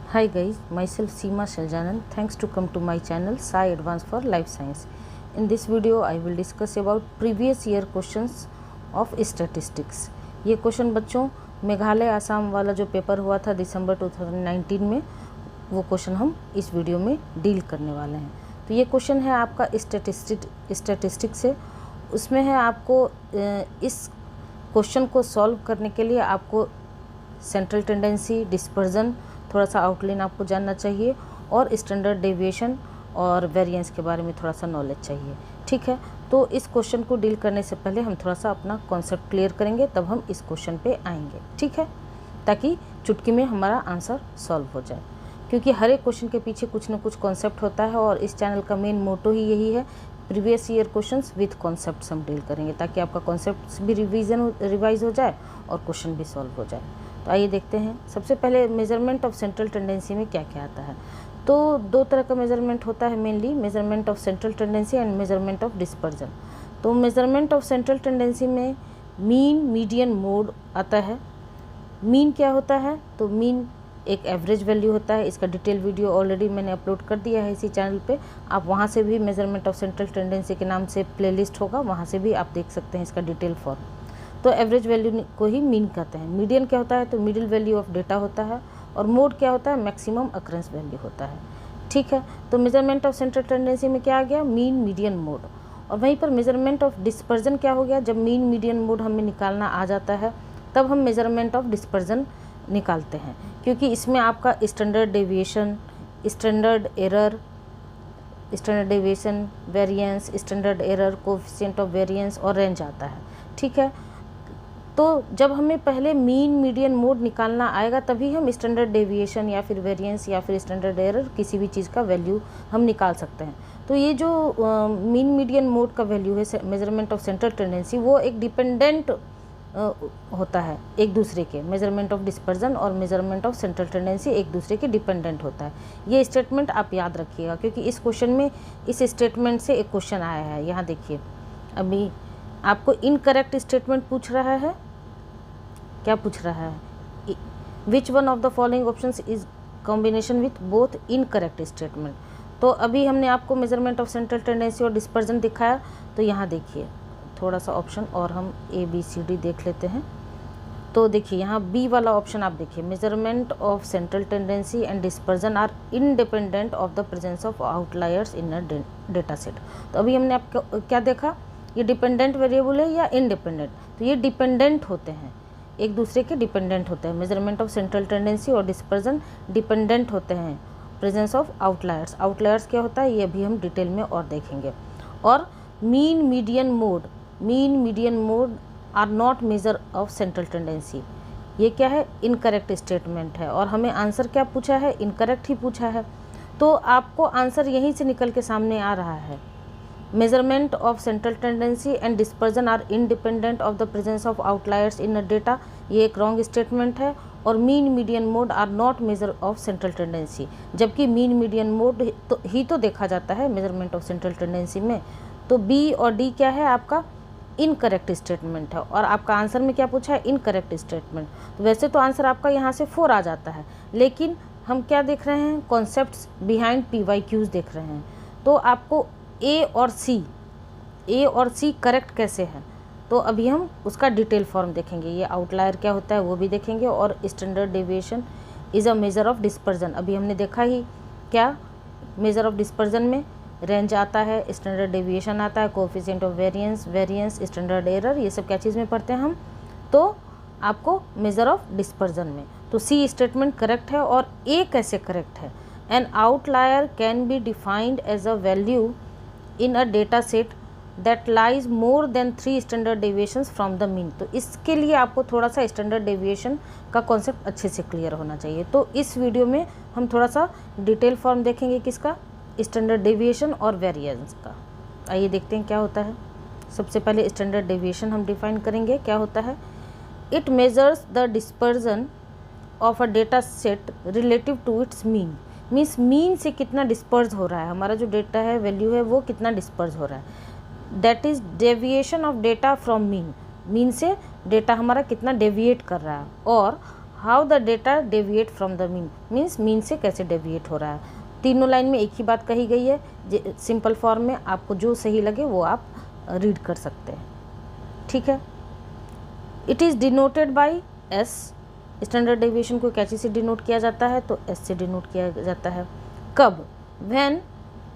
Hi guys, myself Seema Shaljanan. Thanks to come to my channel Sai Advanced for Life Science. In this video I will discuss about previous year questions of statistics. ये question बच्चों मेघालय आसाम वाला जो paper हुआ था दिसंबर 2019 में, वो question हम इस वीडियो में डील करने वाले हैं। तो ये क्वेश्चन है आपका स्टैटिस्टिक्स से। उसमें है आपको इस क्वेश्चन को सॉल्व करने के लिए आपको सेंट्रल टेंडेंसी, डिस्पर्जन, थोड़ा सा आउटलाइन आपको जानना चाहिए और स्टैंडर्ड डेविएशन और वेरिएंस के बारे में थोड़ा सा नॉलेज चाहिए। ठीक है, तो इस क्वेश्चन को डील करने से पहले हम थोड़ा सा अपना कॉन्सेप्ट क्लियर करेंगे, तब हम इस क्वेश्चन पे आएंगे। ठीक है, ताकि चुटकी में हमारा आंसर सॉल्व हो जाए, क्योंकि हर एक क्वेश्चन के पीछे कुछ ना कुछ कॉन्सेप्ट होता है और इस चैनल का मेन मोटो ही यही है, previous year questions with concepts हम डील करेंगे, ताकि आपका कॉन्सेप्ट्स भी रिवाइज हो जाए और क्वेश्चन भी सॉल्व हो जाए। तो आइए देखते हैं। सबसे पहले मेजरमेंट ऑफ सेंट्रल टेंडेंसी में क्या क्या आता है। तो दो तरह का मेजरमेंट होता है mainly, measurement of central tendency and measurement of dispersion. तो मेजरमेंट ऑफ सेंट्रल टेंडेंसी में मीन, मीडियन, मोड आता है। मीन क्या होता है? तो मीन एक एवरेज वैल्यू होता है। इसका डिटेल वीडियो ऑलरेडी मैंने अपलोड कर दिया है इसी चैनल पे, आप वहाँ से भी मेजरमेंट ऑफ सेंट्रल टेंडेंसी के नाम से प्लेलिस्ट होगा, वहाँ से भी आप देख सकते हैं इसका डिटेल फॉर्म। तो एवरेज वैल्यू को ही मीन कहते हैं। मीडियन क्या होता है? तो मिडिल वैल्यू ऑफ डेटा होता है। और मोड क्या होता है? मैक्सिमम अकरेंस वैल्यू होता है। ठीक है, तो मेजरमेंट ऑफ सेंट्रल टेंडेंसी में क्या आ गया? Mean, median, mode. और वहीं पर मेजरमेंट ऑफ डिस्पर्जन क्या हो गया? जब मीन, मीडियन, मोड हमें निकालना आ जाता है तब हम मेजरमेंट ऑफ डिस्पर्जन निकालते हैं, क्योंकि इसमें आपका standard deviation, standard error, standard deviation, variance, standard error, coefficient of variance और रेंज आता है। ठीक है, तो जब हमें पहले मीन, मीडियन, मोड निकालना आएगा तभी हम स्टैंडर्ड डेविएशन या फिर वेरिएंस या फिर स्टैंडर्ड एरर किसी भी चीज़ का वैल्यू हम निकाल सकते हैं। तो ये जो मीन, मीडियन, मोड का वैल्यू है मेजरमेंट ऑफ सेंट्रल टेंडेंसी, वो एक डिपेंडेंट होता है एक दूसरे के। मेजरमेंट ऑफ डिस्पर्जन और मेजरमेंट ऑफ सेंट्रल टेंडेंसी एक दूसरे के डिपेंडेंट होता है। ये स्टेटमेंट आप याद रखिएगा, क्योंकि इस क्वेश्चन में इस स्टेटमेंट से एक क्वेश्चन आया है। यहाँ देखिए, अभी आपको इनकरेक्ट स्टेटमेंट पूछ रहा है। क्या पूछ रहा है? Which one of the following options is combination with both incorrect statement. तो अभी हमने आपको मेजरमेंट ऑफ सेंट्रल टेंडेंसी और डिस्पर्जन दिखाया, तो यहाँ देखिए थोड़ा सा ऑप्शन और हम ABCD देख लेते हैं। तो देखिए यहाँ बी वाला ऑप्शन आप देखिए, measurement of central tendency and dispersion are independent of the presence of outliers in a data set. तो अभी हमने आपको क्या देखा? ये डिपेंडेंट वेरिएबल है या इंडिपेंडेंट? तो ये डिपेंडेंट होते हैं, एक दूसरे के डिपेंडेंट होते हैं। मेजरमेंट ऑफ सेंट्रल टेंडेंसी और डिस्पर्जन डिपेंडेंट होते हैं प्रेजेंस ऑफ आउटलायर्स। आउटलायर्स क्या होता है ये भी हम डिटेल में और देखेंगे। और mean, median, mode, mean, median, mode are not measure of central tendency. ये क्या है? इनकरेक्ट स्टेटमेंट है और हमें आंसर क्या पूछा है? इनकरेक्ट ही पूछा है। तो आपको आंसर यहीं से निकल के सामने आ रहा है। Measurement of central tendency and dispersion are independent of the presence of outliers in a data, ये एक रॉन्ग स्टेटमेंट है। और mean, median, mode are not measure of central tendency, जबकि मीन, मीडियन, मोड तो देखा जाता है मेजरमेंट ऑफ सेंट्रल टेंडेंसी में। तो बी और डी क्या है? आपका इनकरेक्ट स्टेटमेंट है। और आपका आंसर में क्या पूछा है? Incorrect statement. तो वैसे तो आंसर आपका यहाँ से 4 आ जाता है, लेकिन हम क्या देख रहे हैं? कॉन्सेप्ट्स बिहाइंड PYQs देख रहे हैं। तो आपको ए और सी करेक्ट कैसे है, तो अभी हम उसका डिटेल फॉर्म देखेंगे। ये आउटलायर क्या होता है वो भी देखेंगे, और standard deviation is a measure of dispersion अभी हमने देखा ही। क्या मेजर ऑफ डिस्पर्जन में रेंज आता है, स्टैंडर्ड डेविएशन आता है, coefficient of variance, standard error, ये सब क्या चीज़ में पढ़ते हैं हम? तो आपको मेजर ऑफ डिस्पर्जन में। तो सी स्टेटमेंट करेक्ट है। और ए कैसे करेक्ट है? An outlier can be defined as a value in a data set that lies more than 3 standard deviations from the mean. तो इसके लिए आपको थोड़ा सा स्टैंडर्ड डेविएशन का कॉन्सेप्ट अच्छे से क्लियर होना चाहिए। तो इस वीडियो में हम थोड़ा सा डिटेल फॉर्म देखेंगे किसका? स्टैंडर्ड डेविएशन और वेरिएंस का। आइए देखते हैं क्या होता है। सबसे पहले स्टैंडर्ड डेविएशन हम डिफाइन करेंगे। क्या होता है? It measures the dispersion of a data set relative to its mean. Means mean से कितना डिस्पर्ज हो रहा है, हमारा जो डेटा है, वैल्यू है, वो कितना डिस्पर्ज हो रहा है। That is deviation of data from mean. Mean से डेटा हमारा कितना डेविएट कर रहा है। और how the data deviate from the mean, means mean से कैसे डेविएट हो रहा है। तीनों लाइन में एक ही बात कही गई है, सिंपल फॉर्म में, आपको जो सही लगे वो आप रीड कर सकते हैं, ठीक है। It is denoted by S, standard deviation को क्या चीज़ से डिनोट किया जाता है, तो एस से डिनोट किया जाता है। कब, when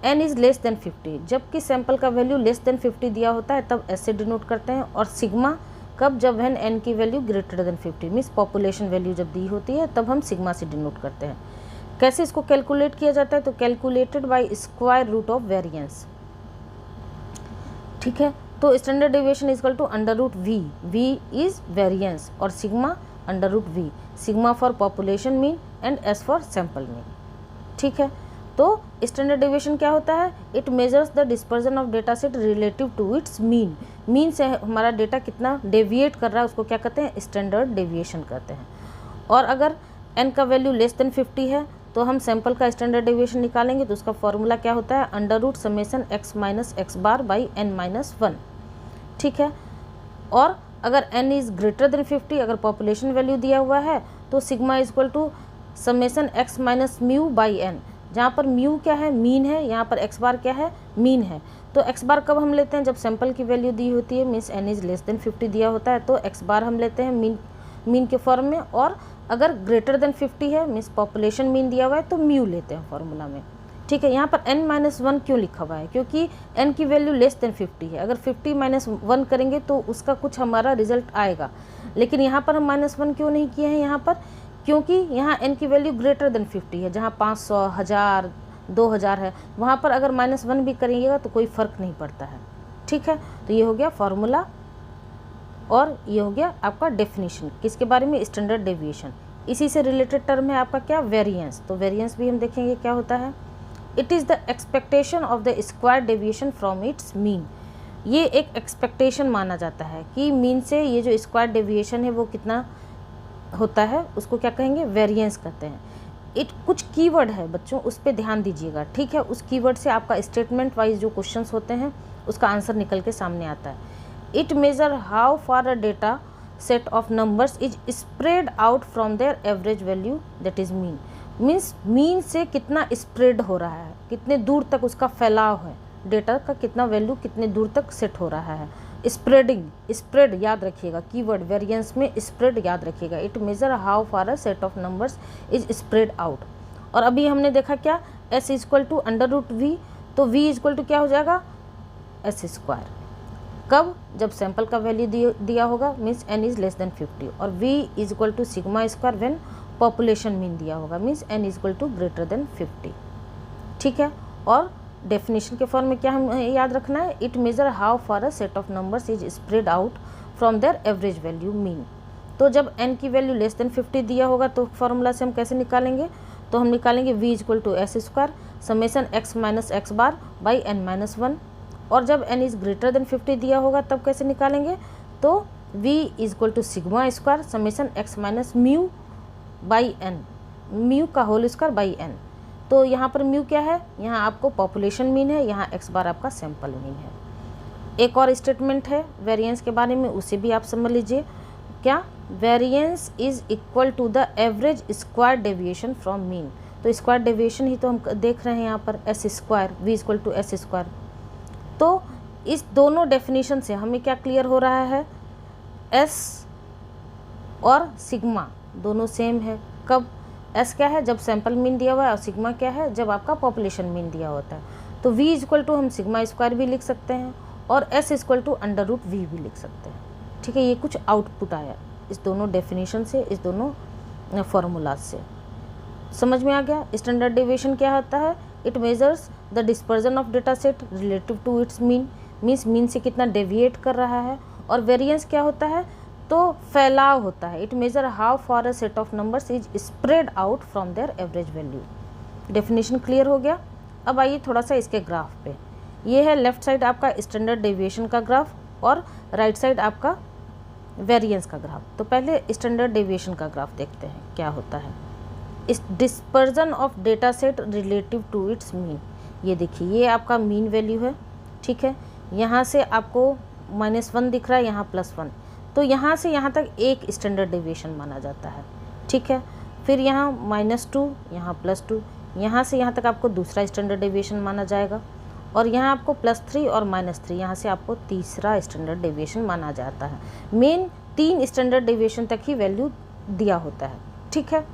n is less than 50, जबकि सैंपल का वैल्यू लेस देन 50 दिया होता है तब एस से डिनोट करते हैं। और सिग्मा कब, जब व्हेन n की value greater than 50, means population value जब दी होती है तब हम सिग्मा से डिनोट करते हैं। कैसे इसको कैलकुलेट किया जाता है, तो calculated by square root of variance, ठीक है। तो standard deviation is equal to under root V, V is variance, और sigma under root V, sigma for population mean and S for sample mean, ठीक है। तो स्टैंडर्ड डेविएशन क्या होता है, it measures the dispersion of data set relative to its mean, mean से हमारा data कितना डेविएट कर रहा है उसको क्या कहते हैं, स्टैंडर्ड डेविएशन कहते हैं। और अगर n का वैल्यू लेस देन 50 है तो हम सैंपल का स्टैंडर्ड डेविएशन निकालेंगे, तो उसका फॉर्मूला क्या होता है, under root summation x minus X bar by n minus 1, ठीक है। और अगर n इज़ ग्रेटर देन 50, अगर पॉपुलेशन वैल्यू दिया हुआ है तो sigma is equal to summation x minus mu by n, जहाँ पर म्यू क्या है, मीन है, यहाँ पर x बार क्या है, मीन है। तो x बार कब हम लेते हैं, जब सैंपल की वैल्यू दी होती है, means n is less than 50 दिया होता है तो x बार हम लेते हैं मीन के फॉर्म में। और अगर ग्रेटर देन 50 है, मीन्स पॉपुलेशन मीन दिया हुआ है, तो म्यू लेते हैं फॉर्मूला में, ठीक है। यहाँ पर n माइनस 1 क्यों लिखा हुआ है, क्योंकि n की वैल्यू लेस देन 50 है, अगर 50 माइनस 1 करेंगे तो उसका कुछ हमारा रिजल्ट आएगा, लेकिन यहाँ पर हम माइनस 1 क्यों नहीं किए हैं यहाँ पर, क्योंकि यहाँ n की वैल्यू ग्रेटर देन 50 है, जहाँ 500, 1000, 2000 है, वहाँ पर अगर माइनस 1 भी करिएगा तो कोई फ़र्क नहीं पड़ता है, ठीक है। तो ये हो गया फॉर्मूला और ये हो गया आपका डेफिनेशन, किसके बारे में, स्टैंडर्ड डेविएशन। इसी से रिलेटेड टर्म है आपका क्या, वेरिएंस। तो वेरिएंस भी हम देखेंगे क्या होता है। It is the expectation of the square deviation from its mean, ये एक एक्सपेक्टेशन माना जाता है कि मीन से ये जो स्क्वायर डेविएशन है वो कितना होता है, उसको क्या कहेंगे, वेरिएंस कहते हैं। कुछ कीवर्ड है बच्चों, उस पर ध्यान दीजिएगा, ठीक है। उस कीवर्ड से आपका स्टेटमेंट वाइज जो क्वेश्चंस होते हैं उसका आंसर निकल के सामने आता है। It measure how far a data set of numbers is spread out from there average value that is mean, means mean से कितना स्प्रेड हो रहा है, कितने दूर तक उसका फैलाव है, डेटा का कितना वैल्यू कितने दूर तक सेट हो रहा है। स्प्रेडिंग, स्प्रेड याद रखिएगा, कीवर्ड वेरिएंस में स्प्रेड याद रखिएगा। It measure how far a set of numbers is spread out. और अभी हमने देखा क्या, s is equal to under root V, तो v इज इक्वल टू क्या हो जाएगा, s स्क्वायर। कब, जब सैंपल का वैल्यू दिया होगा, means n is less than 50, और v is equal to sigma square when population mean दिया होगा, means n is equal to greater than 50, ठीक है। और डेफिनेशन के फॉर्म में क्या हम याद रखना है, it measure how far a set of numbers is spread out from there average value mean. तो जब n की वैल्यू लेस देन 50 दिया होगा तो फार्मूला से हम कैसे निकालेंगे, तो हम निकालेंगे v is equal to S square summation x minus X bar by n minus 1। और जब n इज़ ग्रेटर देन 50 दिया होगा तब कैसे निकालेंगे, तो v is equal to sigma square summation x minus mu by n, mu का whole square by n। तो यहाँ पर म्यू क्या है, यहाँ आपको पॉपुलेशन मीन है, यहाँ x बार आपका सैंपल मीन है। एक और स्टेटमेंट है वेरिएंस के बारे में, उसे भी आप समझ लीजिए। क्या, variance is equal to the average square deviation from mean. तो स्क्वायर डेविएशन ही तो हम देख रहे हैं यहाँ पर, S square, V equal to S square. तो इस दोनों डेफिनेशन से हमें क्या क्लियर हो रहा है, एस और सिग्मा दोनों सेम है। कब, एस क्या है, जब सैंपल मीन दिया हुआ है, और सिग्मा क्या है, जब आपका पॉपुलेशन मीन दिया होता है। तो v इज इक्वल टू हम सिग्मा स्क्वायर भी लिख सकते हैं और s equal to under root V भी लिख सकते हैं, ठीक है। ये कुछ आउटपुट आया इस दोनों डेफिनेशन से, इस दोनों फार्मूलाज से। समझ में आ गया। स्टैंडर्ड डेविएशन क्या होता है, it measures the dispersion of data set relative to its mean, means mean से कितना डेविएट कर रहा है। और वेरिएंस क्या होता है, तो फैलाव होता है। It measure how far a set of numbers is spread out from there average value. Definition clear हो गया। अब आइए थोड़ा सा इसके ग्राफ पे। ये है लेफ्ट साइड आपका स्टैंडर्ड डेविएशन का ग्राफ और राइट साइड आपका वेरिएंस का ग्राफ। तो पहले स्टैंडर्ड डेविएशन का ग्राफ देखते हैं क्या होता है। इस dispersion of data set relative to its mean, ये देखिए ये आपका मीन वैल्यू है, ठीक है। यहाँ से आपको -1 दिख रहा है, यहाँ +1, तो यहाँ से यहाँ तक एक स्टैंडर्ड डेविएशन माना जाता है, ठीक है। फिर यहाँ -2, यहाँ +2, यहाँ से यहाँ तक आपको दूसरा स्टैंडर्ड डेविएशन माना जाएगा, और यहाँ आपको +3 और -3, यहाँ से आपको तीसरा स्टैंडर्ड डेविएशन माना जाता है। मेन 3 स्टैंडर्ड डेविएशन तक ही वैल्यू दिया होता है, ठीक है।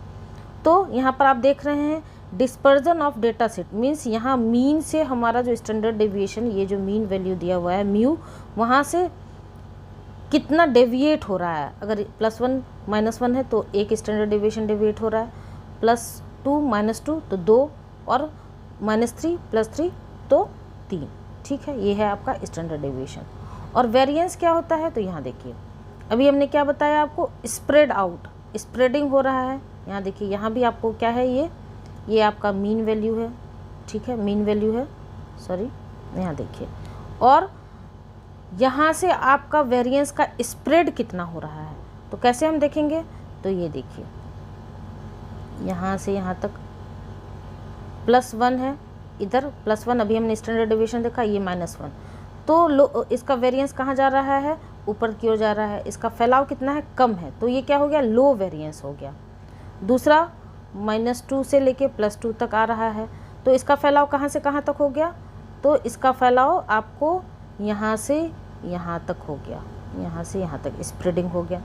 तो यहाँ पर आप देख रहे हैं dispersion of data set, means यहाँ मीन से हमारा जो स्टैंडर्ड डेविएशन, ये जो मीन वैल्यू दिया हुआ है म्यू, वहाँ से कितना डेविएट हो रहा है। अगर +1 -1 है तो एक स्टैंडर्ड डेविएशन डेविएट हो रहा है, +2 -2 तो 2, और -3 +3 तो 3, ठीक है। ये है आपका स्टैंडर्ड डेविएशन। और वेरिएंस क्या होता है, तो यहाँ देखिए अभी हमने क्या बताया आपको, स्प्रेड आउट, स्प्रेडिंग हो रहा है। यहाँ देखिए, यहाँ भी आपको क्या है, ये आपका मीन वैल्यू है, ठीक है, मीन वैल्यू है, सॉरी, यहाँ देखिए। और यहाँ से आपका वेरिएंस का स्प्रेड कितना हो रहा है, तो कैसे हम देखेंगे, तो ये देखिए यहाँ से यहाँ तक +1 है, इधर +1, अभी हमने स्टैंडर्ड डेविएशन देखा, ये -1, तो इसका वेरिएंस कहाँ जा रहा है, ऊपर की ओर जा रहा है। इसका फैलाव कितना है, कम है, तो ये क्या हो गया, लो वेरिएंस हो गया। दूसरा -2 से लेके +2 तक आ रहा है, तो इसका फैलाव कहाँ से कहाँ तक हो गया, तो इसका फैलाव आपको यहाँ से यहाँ तक हो गया, यहाँ से यहाँ तक स्प्रेडिंग हो गया।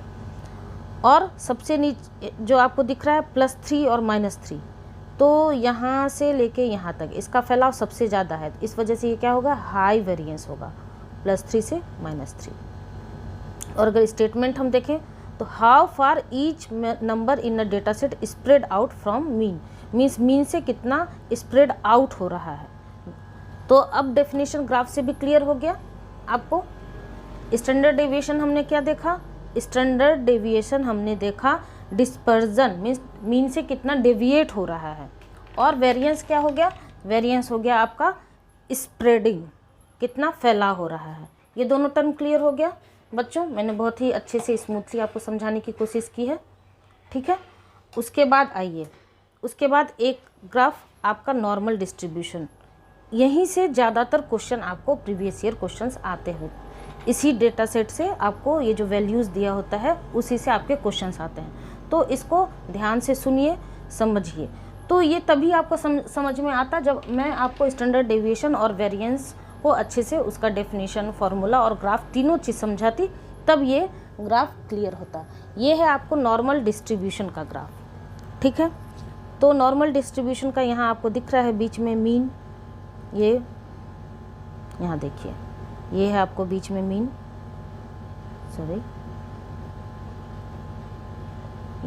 और सबसे नीचे जो आपको दिख रहा है +3 और -3, तो यहाँ से लेके यहाँ तक इसका फैलाव सबसे ज़्यादा है, इस वजह से ये क्या होगा, हाई वेरिएंस होगा, +3 से -3। और अगर स्टेटमेंट हम देखें तो how far each number in a data set spread out from mean, means mean से कितना स्प्रेड आउट हो रहा है। तो अब डेफिनेशन ग्राफ से भी क्लियर हो गया आपको। स्टैंडर्ड डेविएशन हमने क्या देखा, स्टैंडर्ड डेविएशन हमने देखा डिस्पर्जन, मीन्स मीन से कितना डेविएट हो रहा है। और वेरिएंस क्या हो गया, वेरिएंस हो गया आपका स्प्रेडिंग, कितना फैलाव हो रहा है। ये दोनों टर्म क्लियर हो गया बच्चों, मैंने बहुत ही अच्छे से स्मूथली आपको समझाने की कोशिश की है, ठीक है। उसके बाद आइए, उसके बाद एक ग्राफ आपका नॉर्मल डिस्ट्रीब्यूशन, यहीं से ज़्यादातर क्वेश्चन आपको प्रीवियस ईयर क्वेश्चंस आते हैं। इसी डेटा सेट से आपको ये जो वैल्यूज़ दिया होता है उसी से आपके क्वेश्चंस आते हैं, तो इसको ध्यान से सुनिए, समझिए। तो ये तभी आपको समझ में आता जब मैं आपको स्टैंडर्ड डेविएशन और वेरिएंस को अच्छे से उसका डेफिनेशन, फार्मूला और ग्राफ तीनों चीज़ समझाती, तब ये ग्राफ क्लियर होता। ये है आपको नॉर्मल डिस्ट्रीब्यूशन का ग्राफ, ठीक है। तो नॉर्मल डिस्ट्रीब्यूशन का यहाँ आपको दिख रहा है बीच में मीन, ये यहाँ देखिए, ये है आपको बीच में मीन, सॉरी,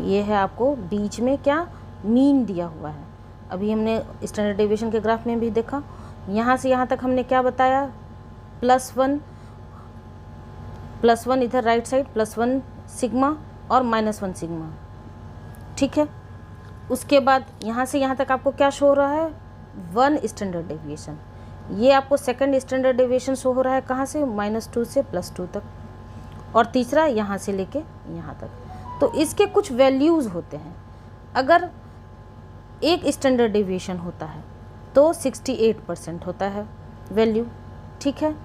ये है आपको बीच में क्या, मीन दिया हुआ है। अभी हमने स्टैंडर्ड डेविएशन के ग्राफ में भी देखा, यहाँ से यहाँ तक हमने क्या बताया, +1 इधर राइट साइड, +1 सिग्मा और -1 सिग्मा, ठीक है। उसके बाद यहाँ से यहाँ तक आपको क्या शो हो रहा है, 1 स्टैंडर्ड डेविएशन। ये आपको सेकंड स्टैंडर्ड डेविएशन शो हो रहा है कहाँ से, -2 से +2 तक, और तीसरा यहाँ से लेके यहाँ तक। तो इसके कुछ वैल्यूज़ होते हैं। अगर एक स्टैंडर्ड डेविएशन होता है तो 68% होता है वैल्यू, ठीक है,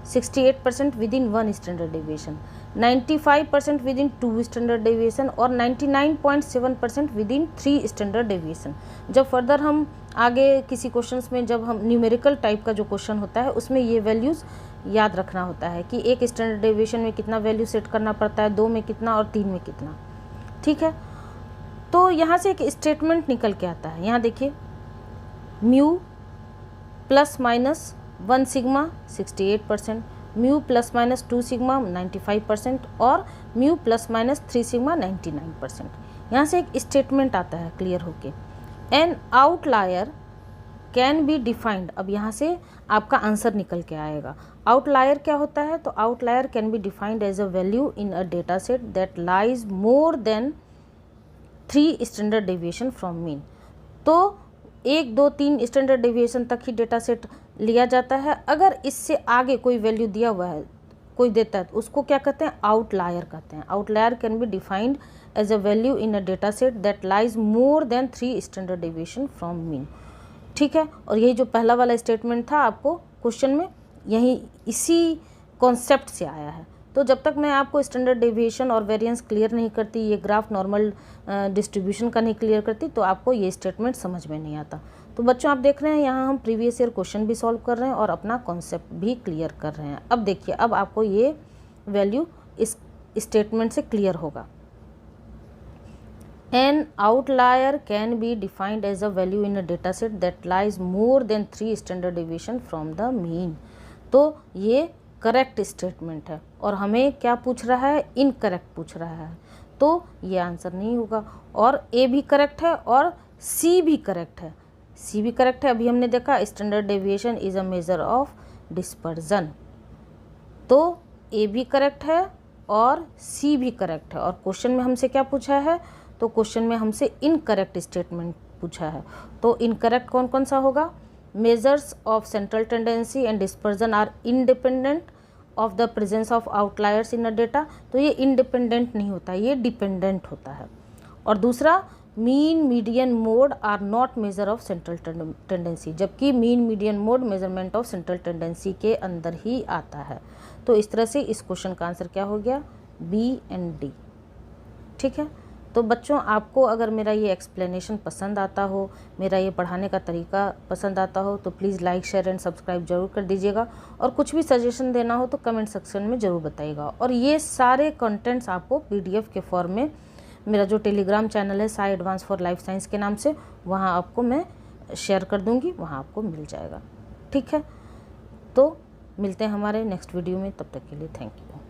68% with in 1 standard deviation, 95% with in 2 standard deviation और 99.7% विद इन 3 स्टैंडर्ड डेविएशन। जब फर्दर हम आगे किसी क्वेश्चंस में, जब हम न्यूमेरिकल टाइप का जो क्वेश्चन होता है उसमें ये वैल्यूज़ याद रखना होता है कि एक स्टैंडर्ड डेविएशन में कितना वैल्यू सेट करना पड़ता है, 2 में कितना और 3 में कितना, ठीक है। तो यहाँ से एक स्टेटमेंट निकल के आता है, यहाँ देखिए, म्यू ±1 सिग्मा 68%, म्यू ±2 सिग्मा 95% और म्यू ±3 सिग्मा 99%। यहाँ से एक स्टेटमेंट आता है क्लियर होके, N outlier can be defined. अब यहाँ से आपका आंसर निकल के आएगा। आउटलायर क्या होता है, तो outlier can be defined as a value in a data set that lies more than 3 standard deviation from mean. तो 1, 2, 3 स्टैंडर्ड डेविएशन तक ही डेटा सेट लिया जाता है। अगर इससे आगे कोई वैल्यू दिया हुआ है, कोई देता है, तो उसको क्या कहते हैं, आउटलायर कहते हैं। Outlier can be defined as a value in a data set that lies more than 3 standard deviation from mean, ठीक है। और यही जो पहला वाला स्टेटमेंट था आपको क्वेश्चन में, यही इसी कॉन्सेप्ट से आया है। तो जब तक मैं आपको स्टैंडर्ड डेविएशन और वेरिएंस क्लियर नहीं करती, ये ग्राफ नॉर्मल डिस्ट्रीब्यूशन का नहीं क्लियर करती, तो आपको ये स्टेटमेंट समझ में नहीं आता। तो बच्चों आप देख रहे हैं यहाँ हम प्रीवियस ईयर क्वेश्चन भी सॉल्व कर रहे हैं और अपना कॉन्सेप्ट भी क्लियर कर रहे हैं। अब देखिए, अब आपको ये वैल्यू इस स्टेटमेंट से क्लियर होगा। An outlier can be defined as a value in a dataset that lies more than 3 standard deviation from the mean। तो ये करेक्ट स्टेटमेंट है और हमें क्या पूछ रहा है, इनकरेक्ट पूछ रहा है, तो ये आंसर नहीं होगा। और ए भी करेक्ट है और सी भी करेक्ट है, सी भी करेक्ट है। अभी हमने देखा standard deviation is a measure of dispersion, तो ए भी करेक्ट है और सी भी करेक्ट है। और क्वेश्चन में हमसे क्या पूछा है, तो क्वेश्चन में हमसे इनकरेक्ट स्टेटमेंट पूछा है। तो इनकरेक्ट कौन कौन सा होगा, measures of central tendency and dispersion are independent of the presence of outliers in a data. तो ये इंडिपेंडेंट नहीं होता, ये डिपेंडेंट होता है। और दूसरा, mean median mode are not measure of central tendency, जबकि mean median mode measurement of central tendency के अंदर ही आता है। तो इस तरह से इस क्वेश्चन का आंसर क्या हो गया, बी एंड डी। ठीक है, तो बच्चों आपको अगर मेरा ये एक्सप्लेनेशन पसंद आता हो, मेरा ये पढ़ाने का तरीका पसंद आता हो, तो please like share and subscribe जरूर कर दीजिएगा। और कुछ भी सजेशन देना हो तो कमेंट सेक्शन में ज़रूर बताइएगा। और ये सारे कंटेंट्स आपको PDF के फॉर्म में मेरा जो टेलीग्राम चैनल है Sai advance for life science के नाम से, वहाँ आपको मैं शेयर कर दूँगी, वहाँ आपको मिल जाएगा। ठीक है, तो मिलते हैं हमारे नेक्स्ट वीडियो में, तब तक के लिए थैंक यू।